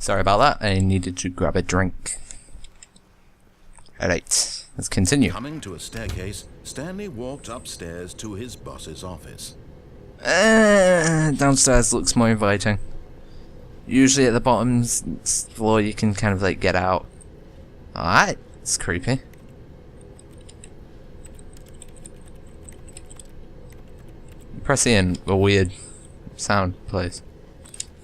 Sorry about that. I needed to grab a drink. Alright, let's continue. Coming to a staircase, Stanley walked upstairs to his boss's office. Downstairs looks more inviting. Usually at the bottom floor you can kind of like get out. Alright, it's creepy. Press E and a weird sound plays.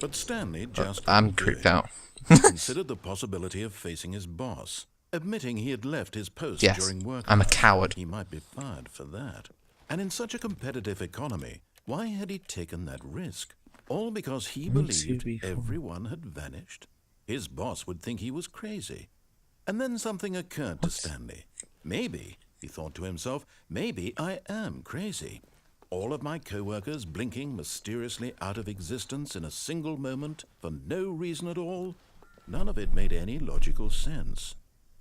But Stanley just I'm creeped out. considered the possibility of facing his boss, admitting he had left his post during work. I'm a coward. He might be fired for that. And in such a competitive economy, why had he taken that risk? All because he believed everyone had vanished. His boss would think he was crazy. And then something occurred to Stanley. Maybe, he thought to himself, maybe I am crazy. All of my co-workers blinking mysteriously out of existence in a single moment for no reason at all. None of it made any logical sense.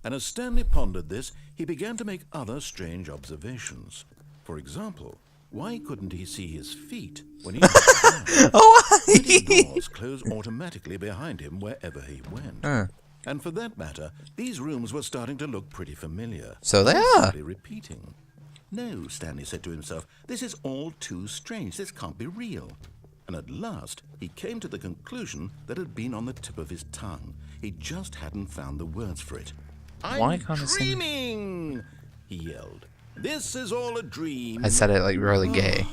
And as Stanley pondered this, he began to make other strange observations. For example, why couldn't he see his feet when he the doors close automatically behind him wherever he went? And for that matter, these rooms were starting to look pretty familiar. So they are. Repeating. No, Stanley said to himself, this is all too strange. This can't be real. And at last, he came to the conclusion that had been on the tip of his tongue. He just hadn't found the words for it. I'm dreaming! He yelled. This is all a dream. I said it like really gay.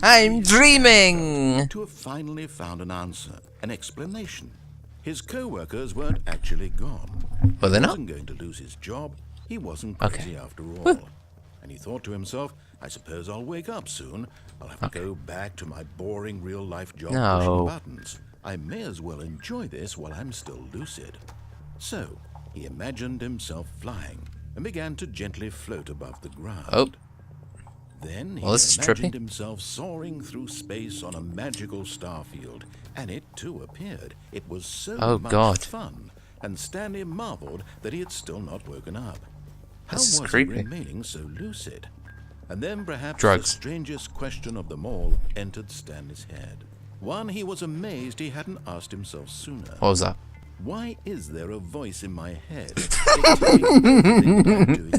I'm dreaming! To have finally found an answer, an explanation. His co-workers weren't actually gone. Well, they're not. He wasn't going to lose his job. He wasn't crazy after all. And he thought to himself, I suppose I'll wake up soon. I'll have to go back to my boring real-life job pushing buttons. I may as well enjoy this while I'm still lucid. So, he imagined himself flying and began to gently float above the ground. Then he imagined himself soaring through space on a magical star field, and it too appeared. It was so much fun, and Stanley marveled that he had still not woken up. How was he remaining so lucid? And then perhaps the strangest question of them all entered Stanley's head. One he was amazed he hadn't asked himself sooner. What was that? Why is there a voice in my head dictating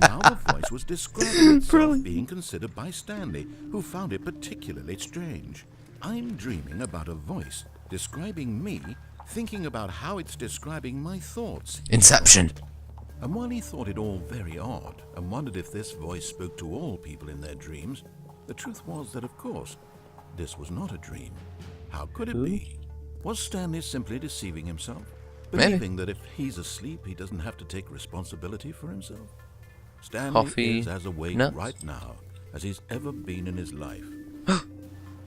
Now the voice was describing itself being considered by Stanley, who found it particularly strange. I'm dreaming about a voice describing me, thinking about how it's describing my thoughts. Inception. And while he thought it all very odd and wondered if this voice spoke to all people in their dreams, the truth was that, of course, this was not a dream. How could it be? Was Stanley simply deceiving himself? Believing that if he's asleep, he doesn't have to take responsibility for himself? Stanley is as awake right now as he's ever been in his life.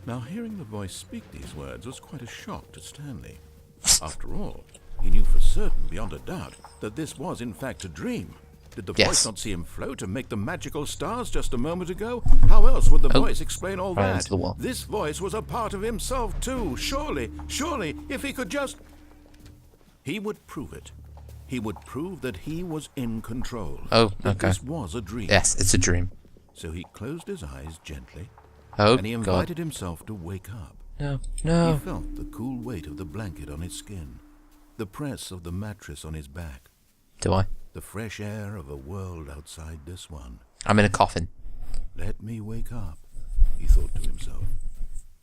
Now, hearing the voice speak these words was quite a shock to Stanley. After all, he knew for certain, beyond a doubt, that this was in fact a dream. Did the voice not see him float and make the magical stars just a moment ago? How else would the voice explain all that? This voice was a part of himself too. Surely, if he could just... He would prove it. He would prove that he was in control. That this was a dream. Yes, it's a dream. So he closed his eyes gently, and he invited himself to wake up. No. He felt the cool weight of the blanket on his skin, the press of the mattress on his back. Do I? The fresh air of a world outside this one. I'm in a coffin. Let me wake up, he thought to himself.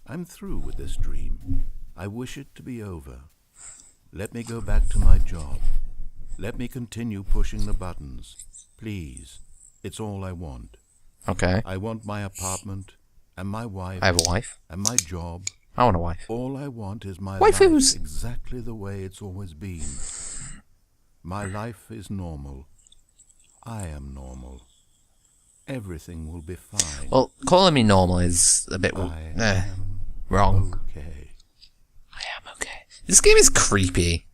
I'm through with this dream. I wish it to be over. Let me go back to my job. Let me continue pushing the buttons. Please. It's all I want. Okay. I want my apartment, and my wife. I have a wife. And my job. I want a wife. All I want is my life exactly the way it's always been. My life is normal. I am normal. Everything will be fine. Well, calling me normal is a bit wrong. Okay. I am okay. This game is creepy.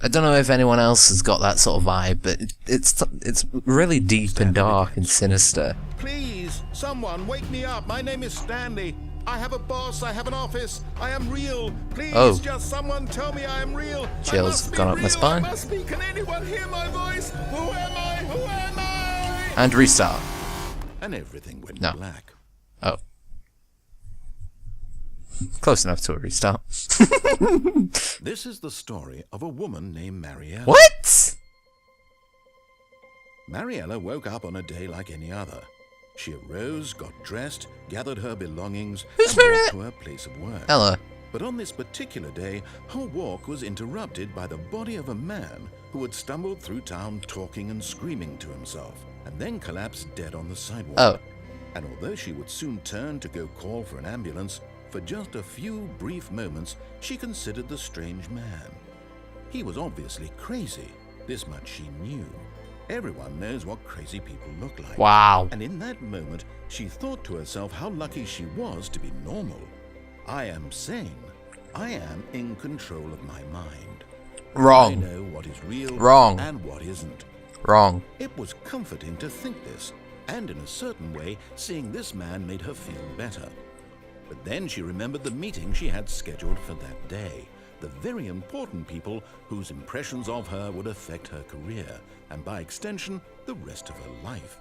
I don't know if anyone else has got that sort of vibe, but it's really deep and dark and sinister. Please, someone wake me up. My name is Stanley. I have a boss, I have an office, I am real. Please, just someone tell me I am real. Chills gone up my spine. Can anyone hear my voice? Who am I? Who am I? And restart. And everything went black. Oh. Close enough to a restart. This is the story of a woman named Mariella. What? Mariella woke up on a day like any other. She arose, got dressed, gathered her belongings, Who's and walked Mariella? to her place of work. Ella. But on this particular day, her walk was interrupted by the body of a man who had stumbled through town talking and screaming to himself, and then collapsed dead on the sidewalk. Oh. And although she would soon turn to go call for an ambulance, for just a few brief moments she considered the strange man. He was obviously crazy. This much she knew. Everyone knows what crazy people look like. Wow. And in that moment, she thought to herself how lucky she was to be normal. I am sane. I am in control of my mind. Wrong. I know what is real Wrong. and what isn't. Wrong. It was comforting to think this, and in a certain way, seeing this man made her feel better. But then she remembered the meeting she had scheduled for that day. The very important people whose impressions of her would affect her career, and by extension, the rest of her life.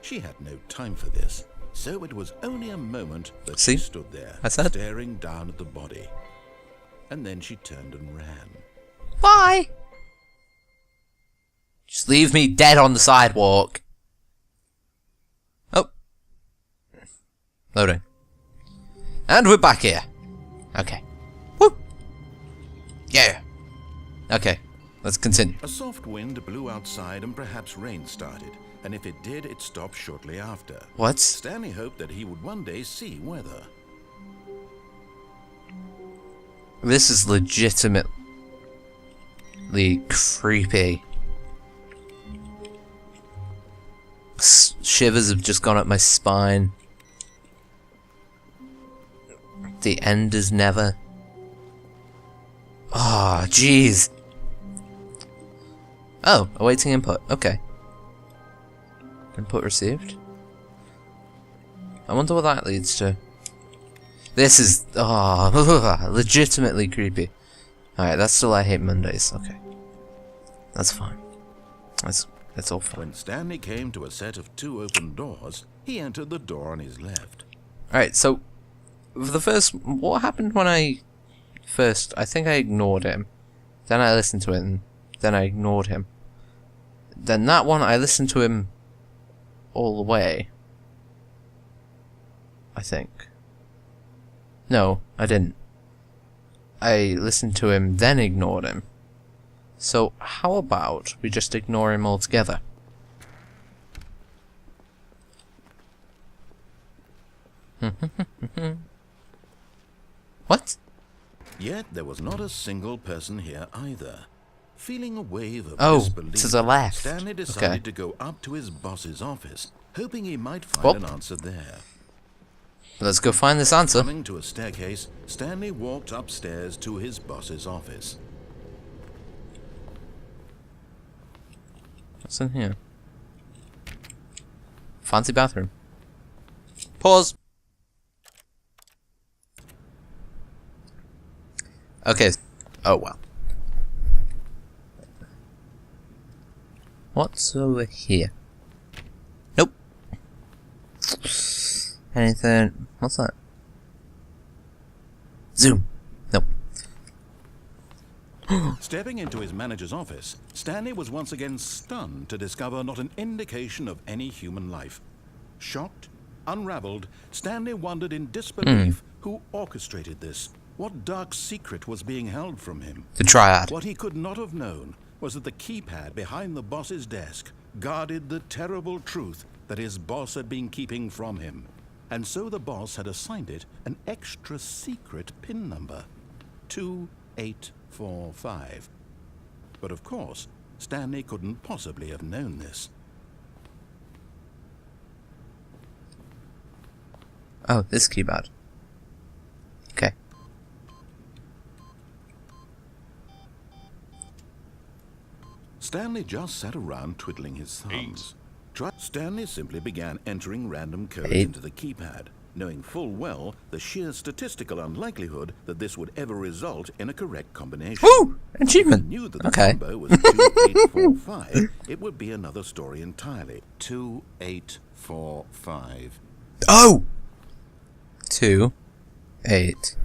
She had no time for this, so it was only a moment that See? she stood there, I said. staring down at the body. And then she turned and ran. Why? Just leave me dead on the sidewalk. Oh. Loading. And we're back here. Okay. Woo! Yeah. Okay. Let's continue. A soft wind blew outside and perhaps rain started, and if it did, it stopped shortly after. What? Stanley hoped that he would one day see weather. This is legitimately creepy. Shivers have just gone up my spine. The end is never. Oh, jeez. Oh, awaiting input. Okay. Input received. I wonder what that leads to. This is legitimately creepy. Alright, that's still I hate Mondays. Okay. That's fine. That's all fine. When Stanley came to a set of 2 open doors, he entered the door on his left. Alright, so for the first, what happened when I think I ignored him. Then I listened to it and then I ignored him. Then that one I listened to him all the way. I think. No, I didn't. I listened to him, then ignored him. So, how about we just ignore him altogether? What? Yet there was not a single person here either. Feeling a wave of Oh, disbelief, to the left. Stanley decided Okay. to go up to his boss's office, hoping he might find Well, an answer there. let's go find this answer. Coming to a staircase, Stanley walked upstairs to his boss's office. What's in here? Fancy bathroom. Pause. Okay. Oh well. What's over here? Nope. Anything? What's that? Zoom. Nope. Stepping into his manager's office, Stanley was once again stunned to discover not an indication of any human life. Shocked, unraveled, Stanley wondered in disbelief who orchestrated this. What dark secret was being held from him? The triad. What he could not have known was that the keypad behind the boss's desk guarded the terrible truth that his boss had been keeping from him. And so the boss had assigned it an extra secret PIN number. 2845. But of course, Stanley couldn't possibly have known this. Oh, this keypad. Okay. Stanley just sat around twiddling his thumbs. Stanley simply began entering random codes 8. into the keypad, knowing full well the sheer statistical unlikelihood that this would ever result in a correct combination. Woo! He Achievement! knew that the Okay. number was 2845. It would be another story entirely. 2845. Oh! 2, 8,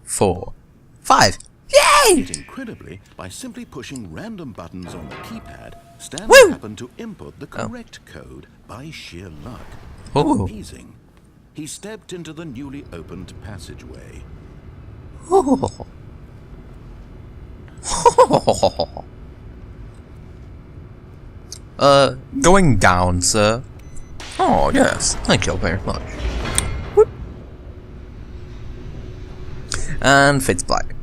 4, 5. Yay! Yet incredibly, by simply pushing random buttons on the keypad, Stanley Woo! happened to input the correct code by sheer luck. Ooh. Amazing. He stepped into the newly opened passageway. Oh. Going down, sir. Oh, yes. Thank you very much. Whoop. And fades black.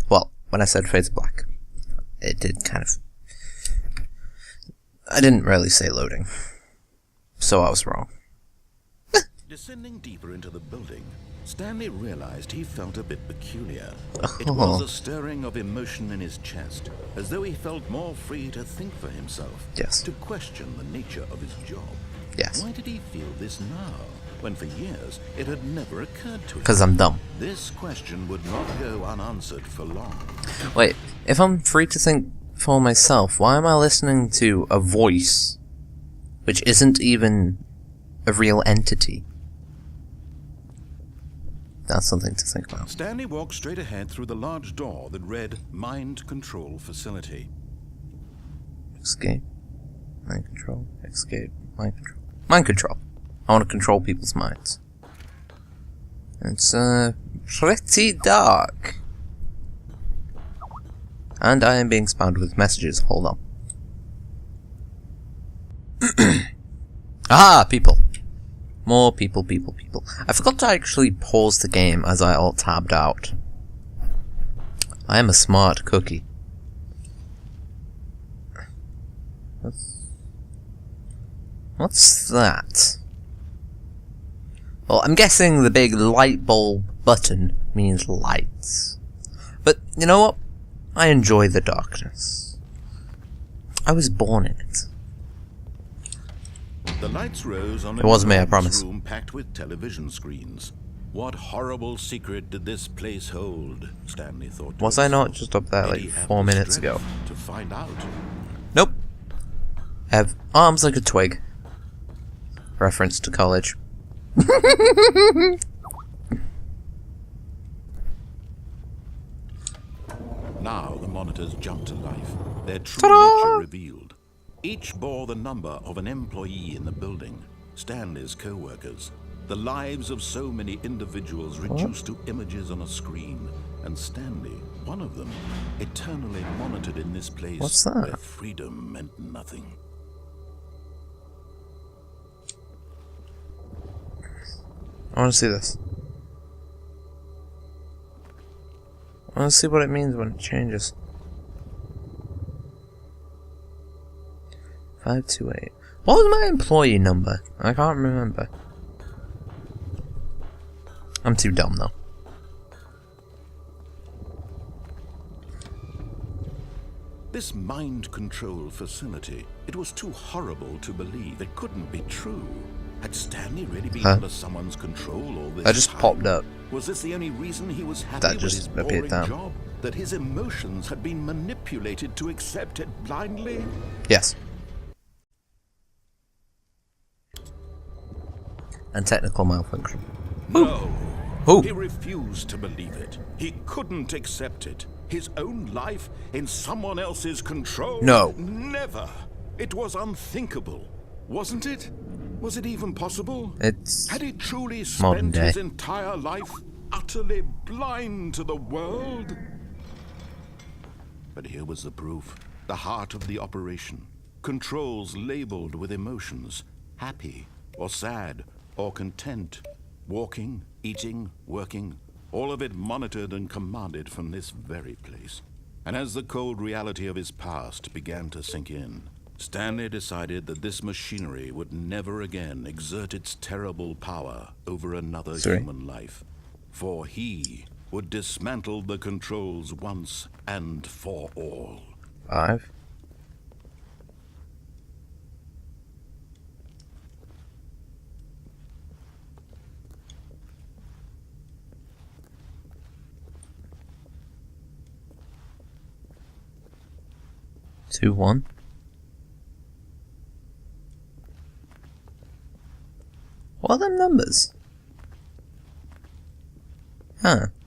Well, when I said fades black, it did kind of... I didn't really say loading. So I was wrong. Descending deeper into the building, Stanley realized he felt a bit peculiar. It was a stirring of emotion in his chest, as though he felt more free to think for himself, Yes. to question the nature of his job. Yes. Why did he feel this now, when for years it had never occurred to him? Because I'm dumb. This question would not go unanswered for long. Wait, if I'm free to think for myself, why am I listening to a voice which isn't even a real entity? That's something to think about. Stanley walked straight ahead through the large door that read Mind Control Facility. Escape. Mind control. Escape. Mind control. Mind control. I want to control people's minds. It's, pretty dark. And I am being spammed with messages. Hold on. Ah, people. More people. I forgot to actually pause the game as I alt-tabbed out. I am a smart cookie. What's that? Well, I'm guessing the big light bulb button means lights. But, you know what? I enjoy the darkness. I was born in it. The lights rose on It wasn't me, I promise. room packed with television screens. What horrible secret did this place hold? Stanley thought. Was I not just up there like 4 minutes ago? To find out. Nope. Have arms like a twig. Reference to college. Now the monitors jumped to life, their true Ta-da! nature revealed. Each bore the number of an employee in the building, Stanley's co-workers. The lives of so many individuals reduced to images on a screen, and Stanley, one of them, eternally monitored in this place What's that? where freedom meant nothing. I want to see this. I want to see what it means when it changes. 528. What was my employee number? I can't remember. I'm too dumb though. This mind control facility, it was too horrible to believe. It couldn't be true. Had Stanley really been under someone's control all this That just time? popped up. Was this the only reason he was happy That with just his appeared boring down. job? That his emotions had been manipulated to accept it blindly? Yes. And technical malfunction. No. Ooh. He refused to believe it. He couldn't accept it. His own life in someone else's control? No. Never. It was unthinkable. Wasn't it? Was it even possible? It's Had he truly modern spent day. his entire life utterly blind to the world? But here was the proof. The heart of the operation. Controls labeled with emotions. Happy or sad or content. Walking, eating, working. All of it monitored and commanded from this very place. And as the cold reality of his past began to sink in, Stanley decided that this machinery would never again exert its terrible power over another human life. For he would dismantle the controls once and for all. 5. Two, 1. What are them numbers? Huh.